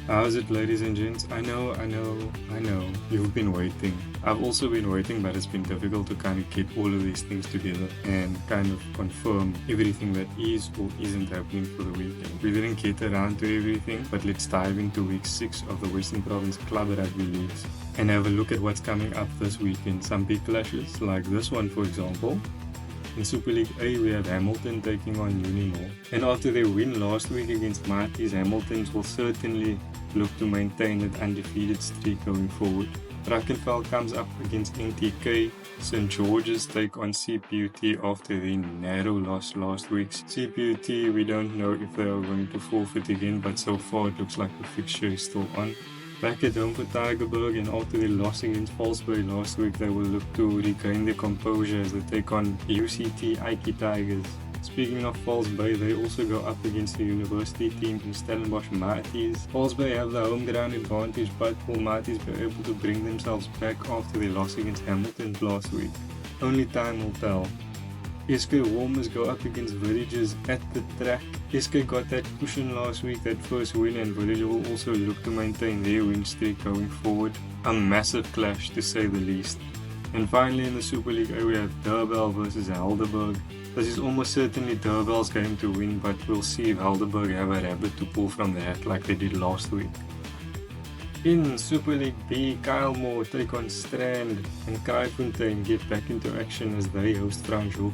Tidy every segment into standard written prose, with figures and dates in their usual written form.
How's it, ladies and gents? I know, you've been waiting. I've also been waiting, but it's been difficult to kind of get all of these things together and kind of confirm everything that is or isn't happening for the weekend. We didn't get around to everything, but let's dive into week 6 of the Western Province Club Rugby Leagues and have a look at what's coming up this weekend. Some big clashes, like this one for example. In Super League A, we have Hamilton taking on Unimore. And after their win last week against Mighties, Hamiltons will certainly look to maintain that undefeated streak going forward. Brackenfell comes up against NTK. St. George's take on CPUT after their narrow loss last week. CPUT, we don't know if they are going to forfeit again, but so far it looks like the fixture is still on. Back at home for Tygerberg, and after their loss against Falsbury last week, they will look to regain their composure as they take on UCT Ike Tigers. Speaking of Falsbury, they also go up against the university team in Stellenbosch Mighties. Falsbury have the home ground advantage, but will Mighties be able to bring themselves back after their loss against Hamilton last week? Only time will tell. SK Warmers go up against Villages at the track. SK got that cushion last week, that first win, and Village will also look to maintain their win streak going forward. A massive clash to say the least. And finally in the Super League A, we have Durbel versus Helderberg. This is almost certainly Durbel's game to win, but we'll see if Helderberg have a rabbit to pull from the hat like they did last week. In Super League B, Kyle Moore take on Strand, and Kraaifontein get back into action as they host Franschhoek.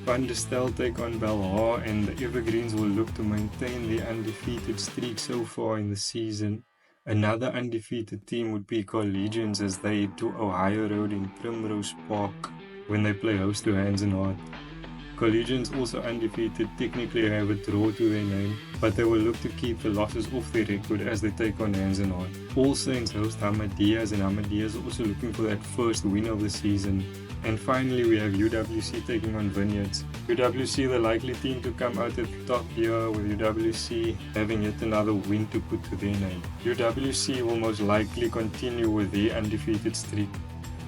Van der Stel take on Belhar, and the Evergreens will look to maintain their undefeated streak so far in the season. Another undefeated team would be Collegians as they head to Ohio Road in Primrose Park when they play host to Hands and Heart. Collegians, also undefeated, technically have a draw to their name, but they will look to keep the losses off their record as they take on Hands and Heart. All Saints host Ahmadiyas, and Ahmadiyas are also looking for that first win of the season. And finally we have UWC taking on Vineyards. UWC the likely team to come out at the top here, with UWC having yet another win to put to their name. UWC will most likely continue with their undefeated streak.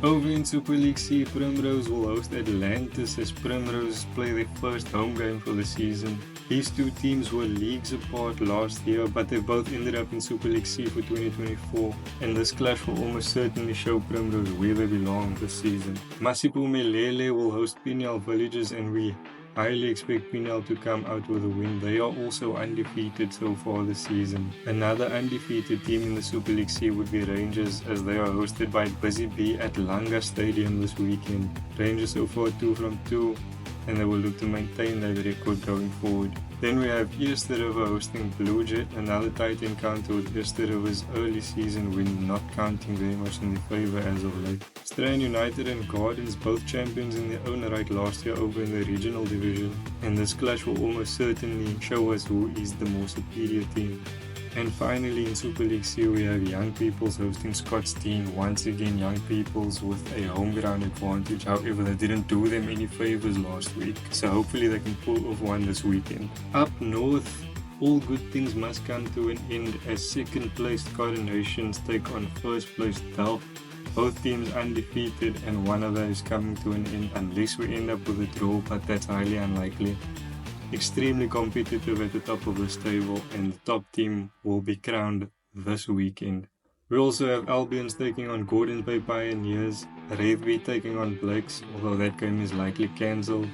Over in Super League C, Primrose will host Atlantis as Primrose play their first home game for the season. These two teams were leagues apart last year, but they both ended up in Super League C for 2024, and this clash will almost certainly show Primrose where they belong this season. Masipumelele will host Pinyal Villages, and we highly expect Pinyal to come out with a win. They are also undefeated so far this season. Another undefeated team in the Super League C would be Rangers, as they are hosted by Busy Bee at Langa Stadium this weekend. Rangers so far 2 from 2, and they will look to maintain that record going forward. Then we have Eerste River hosting Blue Jet, another tight encounter with Eerste River's early season win not counting very much in their favour as of late. Strand United and Gardens, both champions in their own right last year over in the regional division, and this clash will almost certainly show us who is the more superior team. And finally in Super League C, we have Young Peoples hosting Scottsdene. Once again, Young Peoples with a home ground advantage. However, they didn't do them any favours last week, so hopefully they can pull off one this weekend. Up north, all good things must come to an end as second placed Coronations take on first placed Delft. Both teams undefeated, and one of those coming to an end unless we end up with a draw, but that's highly unlikely. Extremely competitive at the top of this table, and the top team will be crowned this weekend. We also have Albion's taking on Gordons Bay Pioneers, Rugby taking on Blakes, although that game is likely cancelled,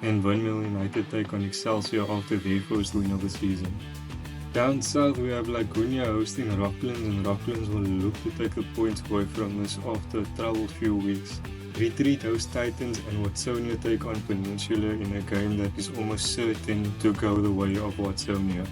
and Windmill United take on Excelsior after their first win of the season. Down south we have Lagunia hosting Rocklands, and Rocklands will look to take the points away from this after a troubled few weeks. Retreat host Titans, and Watsonia take on Peninsula in a game that is almost certain to go the way of Watsonia.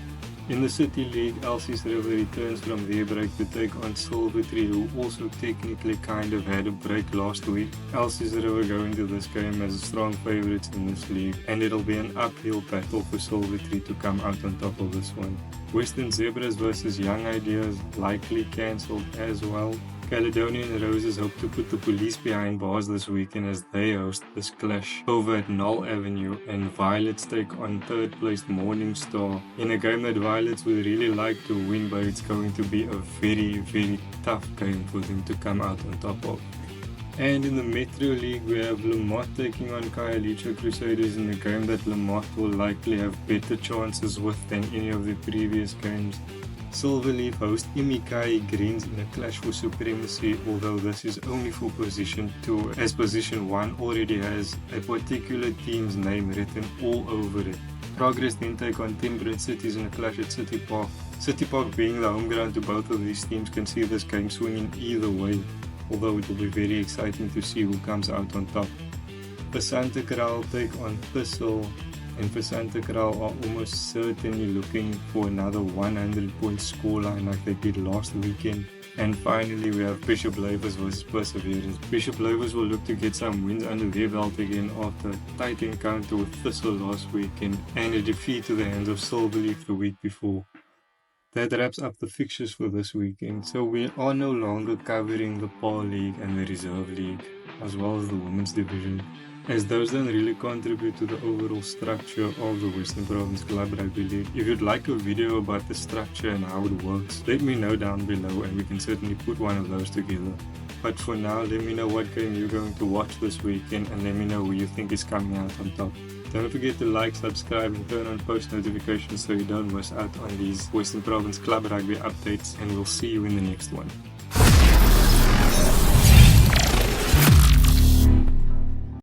In the City League, Elsie's River returns from their break to take on Silvertree, who also technically kind of had a break last week. Elsie's River go into this game as strong favourites in this league, and it'll be an uphill battle for Silvertree to come out on top of this one. Western Zebras versus Young Ideas likely cancelled as well. Caledonian Roses hope to put the police behind bars this weekend as they host this clash over at Knoll Avenue, and Violets take on third placed Morning Star in a game that Violets would really like to win, but it's going to be a very, very tough game for them to come out on top of. And in the Metro League, we have Lamont taking on Khayelitsha Crusaders in a game that Lamont will likely have better chances with than any of the previous games. Silverleaf host Imikai Greens in a clash for supremacy, although this is only for position 2, as position 1 already has a particular team's name written all over it. Progress then take on Temperate Cities in a clash at City Park. City Park being the home ground to both of these teams can see this game swinging either way, although it will be very exciting to see who comes out on top. Santa Kraal take on Thistle, and Santa Kraal are almost certainly looking for another 100-point scoreline like they did last weekend. And finally, we have Bishop Lavers versus Perseverance. Bishop Lavers will look to get some wins under their belt again after a tight encounter with Thistle last weekend and a defeat to the hands of Silverleaf the week before. That wraps up the fixtures for this weekend, so we are no longer covering the PAL League and the Reserve League, as well as the Women's Division, as those don't really contribute to the overall structure of the Western Province Club Rugby League. If you'd like a video about the structure and how it works, let me know down below and we can certainly put one of those together. But for now, let me know what game you're going to watch this weekend and let me know who you think is coming out on top. Don't forget to like, subscribe and turn on post notifications so you don't miss out on these Western Province Club Rugby updates, and we'll see you in the next one.